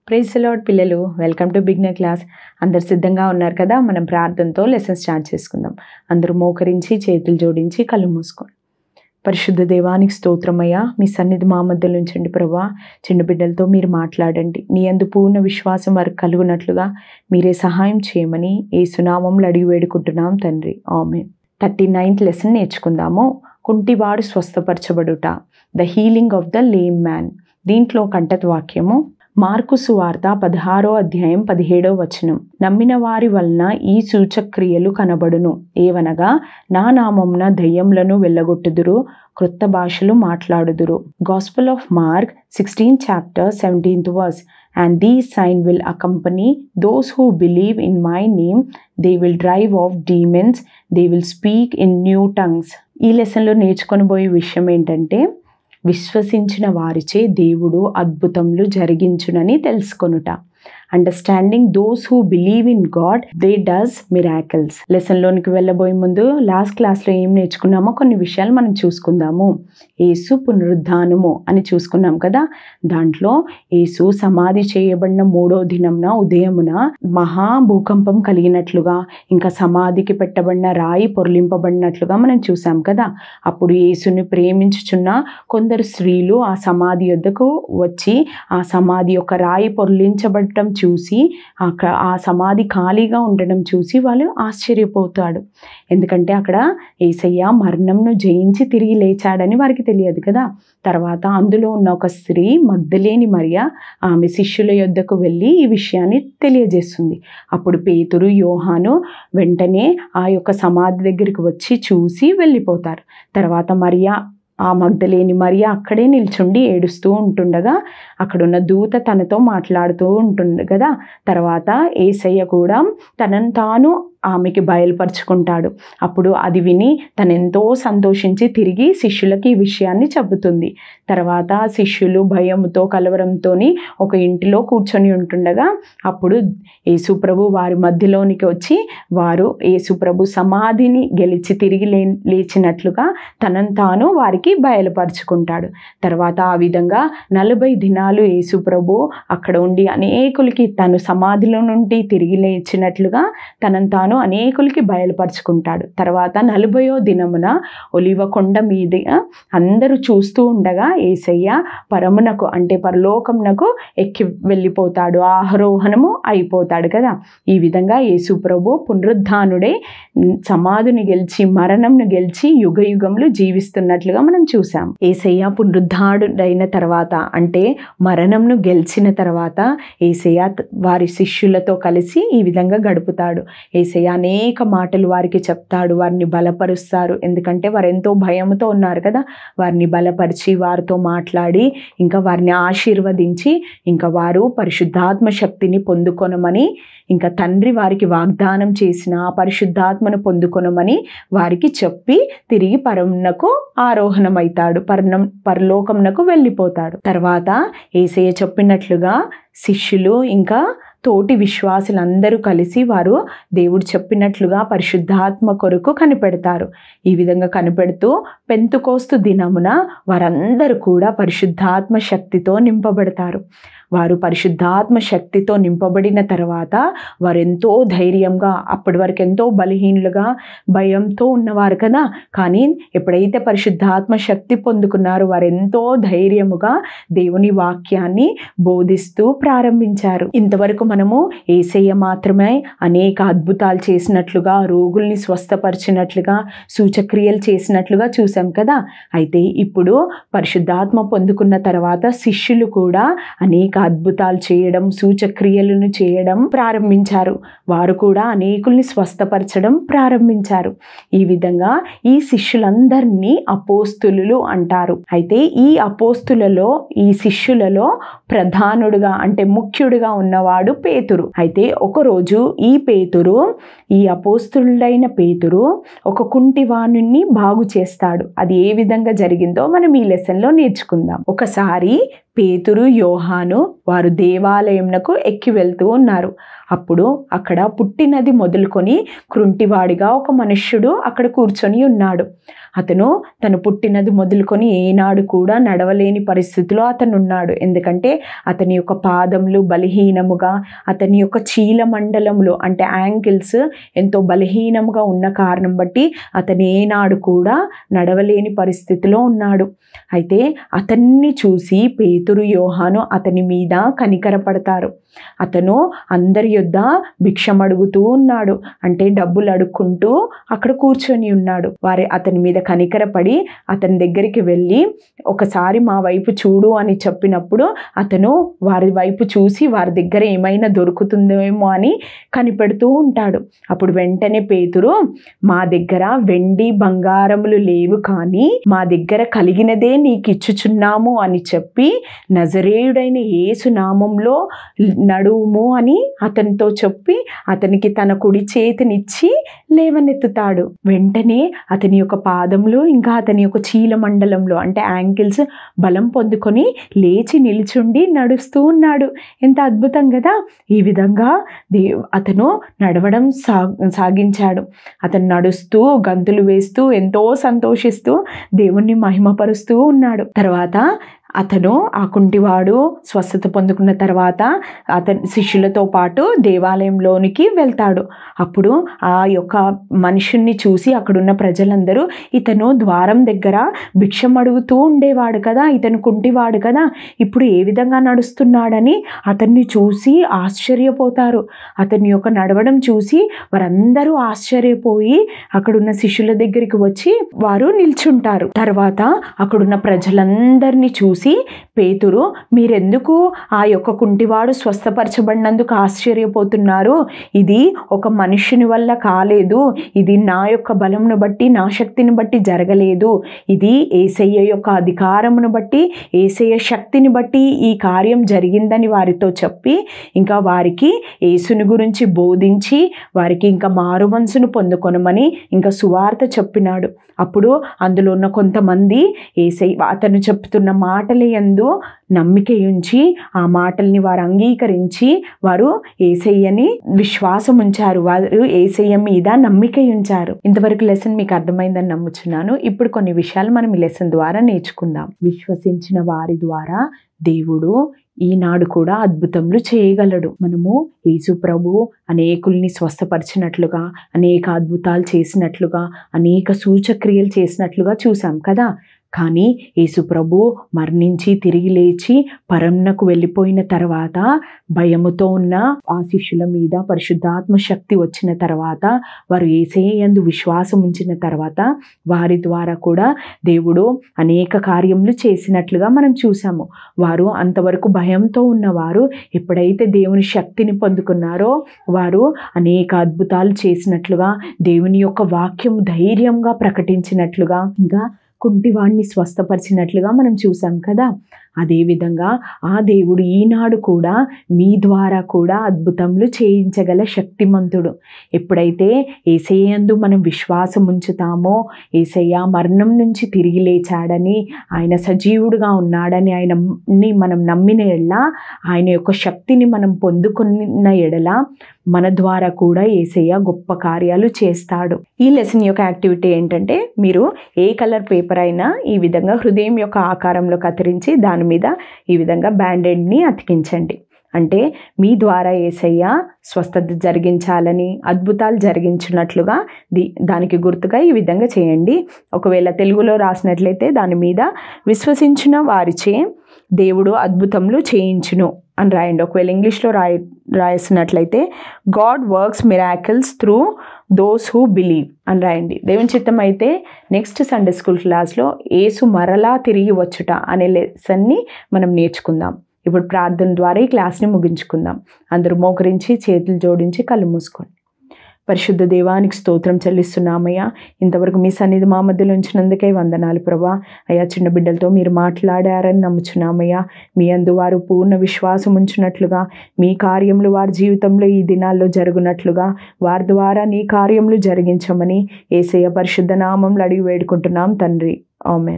Praise the lord పిల్లలు, welcome to beginner class. అందరు సిద్ధంగా ఉన్నారు కదా? మనం ప్రార్థనతో లెసన్ స్టార్ట్ చేసుకుందాం. అందరూ మోకరించి చేతులు జోడించి కళ్ళు మూసుకోండి. పరిశుద్ధ దేవానికి స్తోత్రమయ్యా, మీ సన్నిధి మా మధ్యలో ఉంచండి ప్రభా. చిన్న బిడ్డలతో మీరు మాట్లాడండి. నీ యందు పూర్ణ విశ్వాసం వారికి కలుగునట్లుగా మీరే సహాయం చేయమని యేసునామంలో అడిగి వేడుకుంటున్నాం తండ్రి, ఆమేన్. 39th లెసన్ నేర్చుకుందాము. కుంటివాడు స్వస్థపరచబడుట, the healing of the lame man. దీంట్లో కంటత వాక్యము మార్కు సువార్త 16వ అధ్యాయం 17వ వచనం. నమ్మిన వారి వలన ఈ సూచక్రియలు కనబడును, ఏవనగా నా నామమున దయ్యములను వెళ్ళగొట్టుదురు, క్రొత్త భాషలు మాట్లాడుదురు. Gospel of Mark 16th chapter 17th verse. And these signs will accompany those who believe in my name. They will drive off demons. They will speak in new tongues. ఈ లెసన్లో నేర్చుకొని పోయే విషయం ఏంటంటే, విశ్వసించిన వారిచే దేవుడు అద్భుతములు జరిగించునని తెలుసుకొనుట. Understanding those who believe in God, they does miracles. లెసన్లోనికి వెళ్ళబోయే ముందు లాస్ట్ క్లాస్లో ఏం నేర్చుకున్నామో కొన్ని విషయాలు మనం చూసుకుందాము. యేసు పునరుద్ధానము అని చూసుకున్నాం కదా. దాంట్లో యేసు సమాధి చేయబడిన 3వ దినంన ఉదయమున మహా భూకంపం కలిగినట్లుగా, ఇంకా సమాధికి పెట్టబడిన రాయి పొర్లింపబడినట్లుగా మనం చూసాం కదా. అప్పుడు యేసుని ప్రేమించుచున్న కొందరు స్త్రీలు ఆ సమాధి యొద్దకు వచ్చి ఆ సమాధి యొక్క రాయి పొర్లించబడటం చూసి, ఆ సమాధి ఖాళీగా ఉండడం చూసి వాళ్ళు ఆశ్చర్యపోతాడు. ఎందుకంటే అక్కడ యేసయ్య మరణంను జయించి తిరిగి లేచాడని వారికి తెలియదు కదా. తర్వాత అందులో ఉన్న ఒక స్త్రీ మగ్దలేని మరియ, ఆమె శిష్యుల యొద్దకు వెళ్ళి ఈ విషయాన్ని తెలియజేస్తుంది. అప్పుడు పేతురు, యోహాను వెంటనే ఆ యొక్క సమాధి దగ్గరికి వచ్చి చూసి వెళ్ళిపోతారు. తర్వాత మరియా, ఆ మగ్దలేని మరియ అక్కడే నిల్చుండి ఏడుస్తూ ఉంటుండగా అక్కడున్న దూత తనతో మాట్లాడుతూ ఉంటుంది కదా. తర్వాత యేసయ్య కూడా తనను తాను ఆమెకి బయలుపరుచుకుంటాడు. అప్పుడు అది విని తనెంతో సంతోషించి తిరిగి శిష్యులకి ఈ విషయాన్ని చెబుతుంది. తర్వాత శిష్యులు భయంతో కలవరంతో ఒక ఇంటిలో కూర్చొని ఉంటుండగా అప్పుడు యేసుప్రభు వారి మధ్యలోనికి వచ్చి, వారు యేసుప్రభు సమాధిని గెలిచి తిరిగి లేచినట్లుగా తనను తాను వారికి బయలుపరుచుకుంటాడు. తర్వాత ఆ విధంగా 40 దినాలు యేసుప్రభు అక్కడ ఉండి అనేకులకి తను సమాధిలో నుండి తిరిగి లేచినట్లుగా తనను తాను అనేకులకి బయలుపరుచుకుంటాడు. తర్వాత 40వ దినమున ఒలివ కొండ మీద అందరూ చూస్తూ ఉండగా యేసయ్య పరమునకు అంటే పరలోకమునకు ఎక్కి వెళ్ళిపోతాడు, ఆరోహణము అయిపోతాడు కదా. ఈ విధంగా యేసుప్రభు పునరుద్ధానుడై సమాధిని గెలిచి మరణంను గెలిచి యుగ యుగములు జీవిస్తున్నట్లుగా మనం చూసాం. యేసయ్య పునరుద్ధానుడైన తర్వాత అంటే మరణంను గెలిచిన తర్వాత యేసయ్య వారి శిష్యులతో కలిసి ఈ విధంగా గడుపుతాడు. యేసయ్య అనేక మాటలు వారికి చెప్తాడు, వారిని బలపరుస్తారు. ఎందుకంటే వారు ఎంతో భయంతో ఉన్నారు కదా. వారిని బలపరిచి వారితో మాట్లాడి ఇంకా వారిని ఆశీర్వదించి ఇంకా వారు పరిశుద్ధాత్మ శక్తిని పొందుకొనమని, ఇంకా తండ్రి వారికి వాగ్దానం చేసిన ఆ పరిశుద్ధాత్మను పొందుకొనమని వారికి చెప్పి తిరిగి పరమునకు ఆరోహణమవుతాడు, పరలోకమునకు వెళ్ళిపోతాడు. తర్వాత యేసయ్య చెప్పినట్లుగా శిష్యులు ఇంకా తోటి విశ్వాసులందరూ కలిసి వారు దేవుడు చెప్పినట్లుగా పరిశుద్ధాత్మ కొరకు కనిపెడతారు. ఈ విధంగా కనిపెడుతూ పెంతుకోస్తు దినమున వారందరూ కూడా పరిశుద్ధాత్మ శక్తితో నింపబడతారు. వారు పరిశుద్ధాత్మ శక్తితో నింపబడిన తర్వాత వారు ఎంతో ధైర్యంగా, అప్పటి వరకు ఎంతో బలహీనులుగా భయంతో ఉన్నవారు కదా. కానీ ఎప్పుడైతే పరిశుద్ధాత్మ శక్తి పొందుకున్నారో వారు ఎంతో ధైర్యముగా దేవుని వాక్యాన్ని బోధిస్తూ ప్రారంభించారు. ఇంతవరకు మనము యేసయ్య మాత్రమే అనేక అద్భుతాలు చేసినట్లుగా, రోగుల్ని స్వస్థపరిచినట్లుగా, సూచక్రియలు చేసినట్లుగా చూసాం కదా. అయితే ఇప్పుడు పరిశుద్ధాత్మ పొందుకున్న తర్వాత శిష్యులు కూడా అనేక అద్భుతాలు చేయడం, సూచక్రియలను చేయడం ప్రారంభించారు. వారు కూడా అనేకుల్ని స్వస్థపరచడం ప్రారంభించారు. ఈ విధంగా ఈ శిష్యులందరినీ అపోస్తులు అంటారు. అయితే ఈ అపోస్తులలో, ఈ శిష్యులలో ప్రధానుడుగా అంటే ముఖ్యుడిగా ఉన్నవాడు పేతురు. అయితే ఒకరోజు ఈ అపోస్తులైన పేతురు ఒక కుంటివాణుని బాగు చేస్తాడు. అది ఏ విధంగా జరిగిందో మనం ఈ లెసన్లో నేర్చుకుందాం. ఒకసారి పేతురు యోహాను వారు దేవాలయంనకు ఎక్కి వెళ్తూ ఉన్నారు. అప్పుడు అక్కడ పుట్టినది మొదలుకొని కృంటివాడిగా ఒక మనుష్యుడు అక్కడ కూర్చొని ఉన్నాడు. అతను తను పుట్టినది మొదలుకొని ఏనాడు కూడా నడవలేని పరిస్థితిలో అతను ఉన్నాడు. ఎందుకంటే అతని యొక్క పాదములు బలహీనముగా, అతని యొక్క చీల మండలములు అంటే యాంకిల్స్ ఎంతో బలహీనముగా ఉన్న కారణం బట్టి అతను ఏనాడు కూడా నడవలేని పరిస్థితిలో ఉన్నాడు. అయితే అతన్ని చూసి పేతురు యోహాను అతని మీద కనికరపడతారు. అతను అందరి యొద్ద భిక్షం అడుగుతూ ఉన్నాడు, అంటే డబ్బులు అడుక్కుంటూ అక్కడ కూర్చొని ఉన్నాడు. అతని మీద కనికరపడి అతని దగ్గరికి వెళ్ళి ఒకసారి మా వైపు చూడు అని చెప్పినప్పుడు అతను వారి వైపు చూసి వారి దగ్గర ఏమైనా దొరుకుతుందేమో అని కనిపెడుతూ ఉంటాడు. అప్పుడు వెంటనే పేతురు, మా దగ్గర వెండి బంగారములు లేవు, కానీ మా దగ్గర కలిగినదే నీకు ఇచ్చుచున్నాము అని చెప్పి నజరేయుడైన యేసు నామంలో నడువుము అని అతనితో చెప్పి అతనికి తన కుడి చేతినిచ్చి లేవనెత్తుతాడు. వెంటనే అతని యొక్క పాదములు ఇంకా అతని యొక్క చీల మండలంలో అంటే యాంకిల్స్ బలం పొందుకొని లేచి నిల్చుండి నడుస్తూ ఉన్నాడు. ఎంత అద్భుతం కదా! ఈ విధంగా అతను నడవడం సాగించాడు. అతను నడుస్తూ గంతులు వేస్తూ ఎంతో సంతోషిస్తూ దేవుణ్ణి మహిమపరుస్తూ ఉన్నాడు. తర్వాత అతను ఆ కుంటివాడు స్వస్థత పొందుకున్న తర్వాత అతని శిష్యులతో పాటు దేవాలయంలోనికి వెళ్తాడు. అప్పుడు ఆ యొక్క మనుషుణ్ణి చూసి అక్కడున్న ప్రజలందరూ, ఇతను ద్వారం దగ్గర భిక్షం అడుగుతూ ఉండేవాడు కదా, ఇతను కుంటివాడు కదా, ఇప్పుడు ఏ విధంగా నడుస్తున్నాడని అతన్ని చూసి ఆశ్చర్యపోతారు. అతని యొక్క నడవడం చూసి వారందరూ ఆశ్చర్యపోయి అక్కడున్న శిష్యుల దగ్గరికి వచ్చి వారు నిల్చుంటారు. తర్వాత అక్కడున్న ప్రజలందరినీ చూసి పేతురు, మీరెందుకు ఆ యొక్క కుంటివాడు స్వస్థపరచబడినందుకు ఆశ్చర్యపోతున్నారు? ఇది ఒక మనుష్యుని వల్ల కాలేదు, ఇది నా యొక్క బలమును బట్టి నా శక్తిని బట్టి జరగలేదు, ఇది యేసయ్య యొక్క అధికారమును బట్టి యేసయ్య శక్తిని బట్టి ఈ కార్యం జరిగిందని వారితో చెప్పి ఇంకా వారికి యేసుని గురించి బోధించి వారికి ఇంకా మారు మనసును పొందుకొనమని ఇంకా సువార్త చెప్పినాడు. అప్పుడు అందులో ఉన్న కొంతమంది యేసయ్య అతను చెప్తున్న మాటల యందు నమ్మిక ఉంచి ఆ మాటల్ని వారు అంగీకరించి వారు యేసయ్యని విశ్వాసం ఉంచారు, వారు యేసయ్య మీద నమ్మిక ఉంచారు. ఇంతవరకు లెసన్ మీకు అర్థమైందని నమ్ముచున్నాను. ఇప్పుడు కొన్ని విషయాలు మనం ఈ లెసన్ ద్వారా నేర్చుకుందాం. విశ్వసించిన వారి ద్వారా దేవుడు ఈనాడు కూడా అద్భుతములు చేయగలడు. మనము యేసు ప్రభు అనేకుల్ని స్వస్థపరిచినట్లుగా, అనేక అద్భుతాలు చేసినట్లుగా, అనేక సూచక్రియలు చేసినట్లుగా చూసాం కదా. కానీ యేసు ప్రభు మరణించి తిరిగి లేచి పరమునకు వెళ్ళిపోయిన తర్వాత భయముతో ఉన్న ఆ శిష్యుల మీద పరిశుద్ధాత్మ శక్తి వచ్చిన తర్వాత వారు యేసయ్య యందు విశ్వాసం ఉంచిన తర్వాత వారి ద్వారా కూడా దేవుడు అనేక కార్యములు చేసినట్లుగా మనం చూసాము. వారు అంతవరకు భయంతో ఉన్నవారు ఎప్పుడైతే దేవుని శక్తిని పొందుకున్నారో వారు అనేక అద్భుతాలు చేసినట్లుగా, దేవుని యొక్క వాక్యం ధైర్యంగా ప్రకటించినట్లుగా, ఇంకా కుంటివాడిని స్వస్థపరిచినట్లుగా మనం చూసాం కదా. అదేవిధంగా ఆ దేవుడు ఈనాడు కూడా మీ ద్వారా కూడా అద్భుతములు చేయించగల శక్తిమంతుడు. ఎప్పుడైతే యేసయ్య యందు మనం విశ్వాసం ఉంచుతామో, యేసయ్య మరణం నుంచి తిరిగి లేచాడని, ఆయన సజీవుడుగా ఉన్నాడని ఆయనని మనం నమ్మిన ఎడల, ఆయన యొక్క శక్తిని మనం పొందుకున్న ఎడల మన ద్వారా కూడా యేసయ్య గొప్ప కార్యాలు చేస్తాడు. ఈ లెసన్ యొక్క యాక్టివిటీ ఏంటంటే, మీరు ఏ కలర్ పేపర్ అయినా ఈ విధంగా హృదయం యొక్క ఆకారంలో కత్తిరించి దాని మీద ఈ విధంగా బ్యాండేడ్ని అతికించండి. అంటే మీ ద్వారా యేసయ్య స్వస్థత జరిగించాలని, అద్భుతాలు జరిగించినట్లుగా దానికి గుర్తుగా ఈ విధంగా చేయండి. ఒకవేళ తెలుగులో రాసినట్లయితే దాని మీద విశ్వసించిన వారిచే దేవుడు అద్భుతములు చేయించును అని రాయండి. ఒకవేళ ఇంగ్లీష్లో రాసినట్లయితే God works miracles through those who believe అని రాయండి. దేవుని చిత్తం అయితే నెక్స్ట్ సండే స్కూల్ క్లాస్లో యేసు మరలా తిరిగి వచ్చుట అనే లెసన్ని మనం నేర్చుకుందాం. ఇప్పుడు ప్రార్థన ద్వారా ఈ క్లాస్ని ముగించుకుందాం. అందరూ మోకరించి చేతులు జోడించి కళ్ళు మూసుకోండి. పరిశుద్ధ దేవానికి స్తోత్రం చెల్లిస్తున్నామయ్యా. ఇంతవరకు మీ సన్నిధి మా మధ్యలో ఉంచినందుకే వందనాలు ప్రభా. అయ్యా, చిన్న బిడ్డలతో మీరు మాట్లాడారని నమ్ముచున్నామయ్యా. మీ అందు వారు పూర్ణ విశ్వాసం ఉంచినట్లుగా, మీ కార్యములు వారి జీవితంలో ఈ దినాల్లో జరుగునట్లుగా వారి ద్వారా నీ కార్యములు జరిగించమని యేసయ్య పరిశుద్ధ నామంలో అడిగి వేడుకుంటున్నాం తండ్రి. ఆమేన్.